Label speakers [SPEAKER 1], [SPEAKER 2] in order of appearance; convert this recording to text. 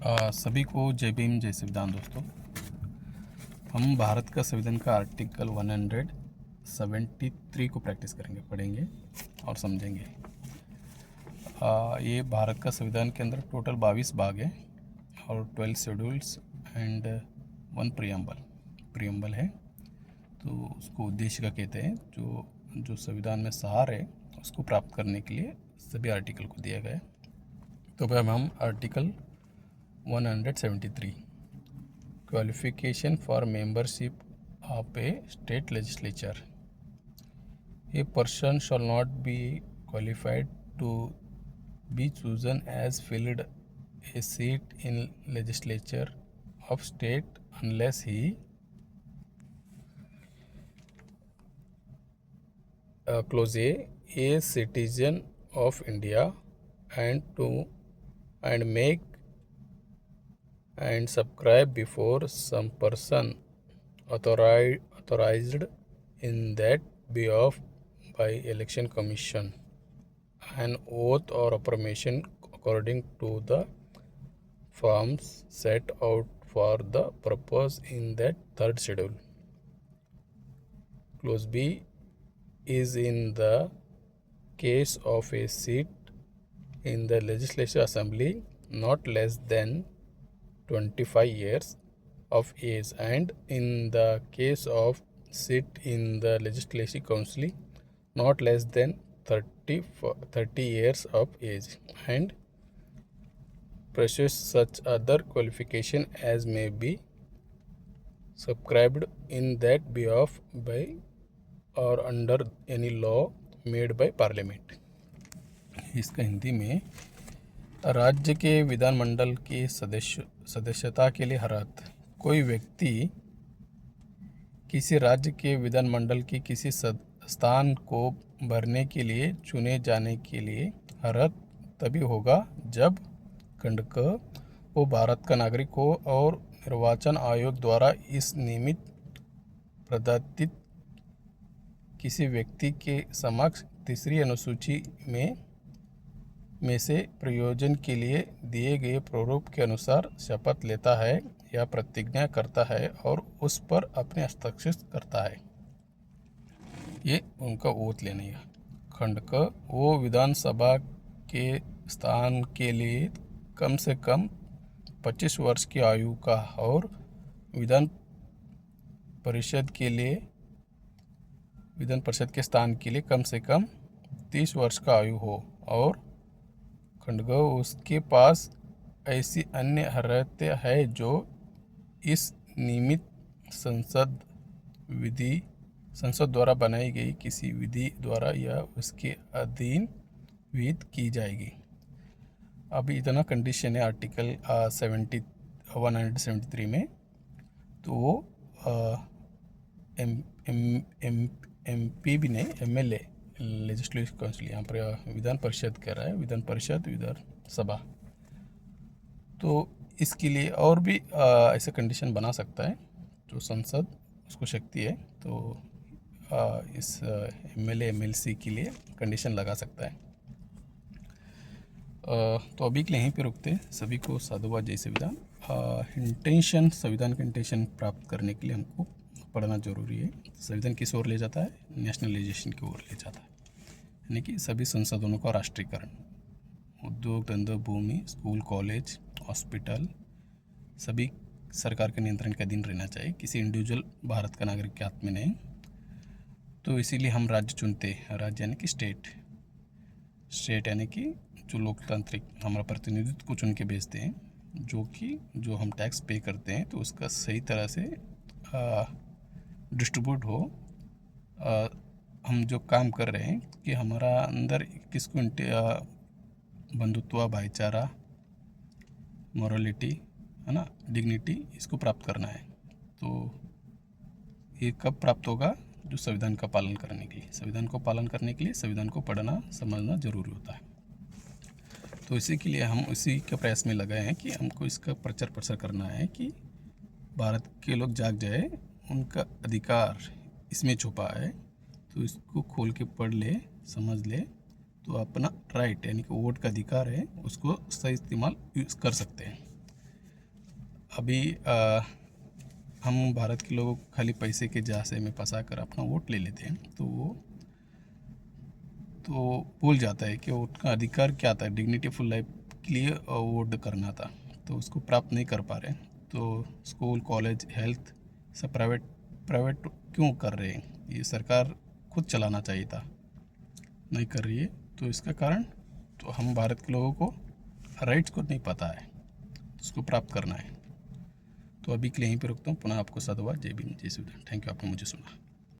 [SPEAKER 1] सभी को जय भीम जय संविधान। दोस्तों, हम भारत का संविधान का आर्टिकल 173 को प्रैक्टिस करेंगे, पढ़ेंगे और समझेंगे। ये भारत का संविधान के अंदर टोटल 22 भाग है और 12 शेड्यूल्स एंड 1 प्रियम्बल है। तो उसको उद्देश्य का कहते हैं। जो संविधान में सार है उसको प्राप्त करने के लिए सभी आर्टिकल को दिया गया है। तो अब हम article 173 qualification for membership of a state legislature. A person shall not be qualified to be chosen as filled a seat in legislature of state unless he clause a citizen of India and make and subscribe before some person authorized in that behalf by election commission an oath or affirmation according to the forms set out for the purpose in that third schedule. Clause B is in the case of a seat in the legislative assembly not less than 25 years of age, and in the case of seat in the legislative council not less than 30 years of age, and pursue such other qualification as may be subscribed in that behalf by or under any law made by parliament. इसका हिंदी में, राज्य के विधानमंडल की सदस्यता के लिए अर्हत कोई व्यक्ति किसी राज्य के विधानमंडल की किसी स्थान को भरने के लिए चुने जाने के लिए अर्हत तभी होगा जब खंड क वो भारत का नागरिक हो और निर्वाचन आयोग द्वारा इस निमित्त प्रदत्त किसी व्यक्ति के समक्ष तीसरी अनुसूची में से प्रयोजन के लिए दिए गए प्रारूप के अनुसार शपथ लेता है या प्रतिज्ञा करता है और उस पर अपने हस्ताक्षर करता है। ये उनका ओथ लेने का। खंड क वो विधानसभा के स्थान के लिए कम से कम 25 वर्ष की आयु का और विधान परिषद के स्थान के लिए कम से कम 30 वर्ष का आयु हो और खंड ग उसके पास ऐसी अन्य अर्हतें है जो इस निमित्त संसद द्वारा बनाई गई किसी विधि द्वारा या उसके अधीन विहित की जाएगी। अभी इतना कंडीशन है आर्टिकल 173 में। तो वो MP भी नहीं, MLA लेजिस्लेटिव काउंसिल, यहाँ पर विधान परिषद कह रहा है, विधान सभा। तो इसके लिए और भी ऐसे कंडीशन बना सकता है जो संसद उसको शक्ति है। तो इस MLA MLC के लिए कंडीशन लगा सकता है। तो अभी के लिए यहीं पे रुकते हैं। सभी को साधुवाद जय संविधान। इंटेंशन, संविधान का इंटेंशन प्राप्त करने के लिए हमको पढ़ना जरूरी है। संविधान किस ओर ले जाता है? नेशनलाइजेशन की ओर ले जाता है, यानी कि सभी संसाधनों का राष्ट्रीयकरण। उद्योग धंधा, भूमि, स्कूल, कॉलेज, हॉस्पिटल सभी सरकार के नियंत्रण के अधीन रहना चाहिए, किसी इंडिविजुअल भारत का नागरिक के हाथ में नहीं। तो इसीलिए हम राज्य चुनते हैं। राज्य यानी कि स्टेट यानी कि जो लोकतांत्रिक हमारा प्रतिनिधित्व को चुन के भेजते हैं, जो हम टैक्स पे करते हैं तो उसका सही तरह से डिस्ट्रीब्यूट हो। हम जो काम कर रहे हैं कि हमारा अंदर किसको बंधुत्व, भाईचारा, मोरालिटी है ना, डिग्निटी, इसको प्राप्त करना है। तो ये कब प्राप्त होगा? जो संविधान का पालन करने के लिए। संविधान को पालन करने के लिए संविधान को पढ़ना समझना जरूरी होता है। तो इसी के लिए हम उसी के प्रयास में लगाए हैं कि हमको इसका प्रचार प्रसार करना है कि भारत के लोग जाग जाए, उनका अधिकार इसमें छुपा है। तो इसको खोल के पढ़ ले, समझ ले, तो अपना राइट यानी कि वोट का अधिकार है उसको सही इस्तेमाल कर सकते हैं। अभी हम भारत के लोग खाली पैसे के झांसे में फंसा कर अपना वोट ले लेते हैं, तो वो भूल जाता है कि उसका अधिकार क्या था, डिग्निटी फुल लाइफ के लिए वोट करना था, तो उसको प्राप्त नहीं कर पा रहे। तो स्कूल, कॉलेज, हेल्थ सब प्राइवेट क्यों कर रहे हैं? ये सरकार खुद चलाना चाहिए था, नहीं कर रही है। तो इसका कारण तो हम भारत के लोगों को राइट्स को नहीं पता है, उसको प्राप्त करना है। तो अभी के लिए यहीं पे रुकता हूँ। पुनः आपको साधुवाद। जय भीम, जय श्री राम। थैंक यू, आपने मुझे सुना।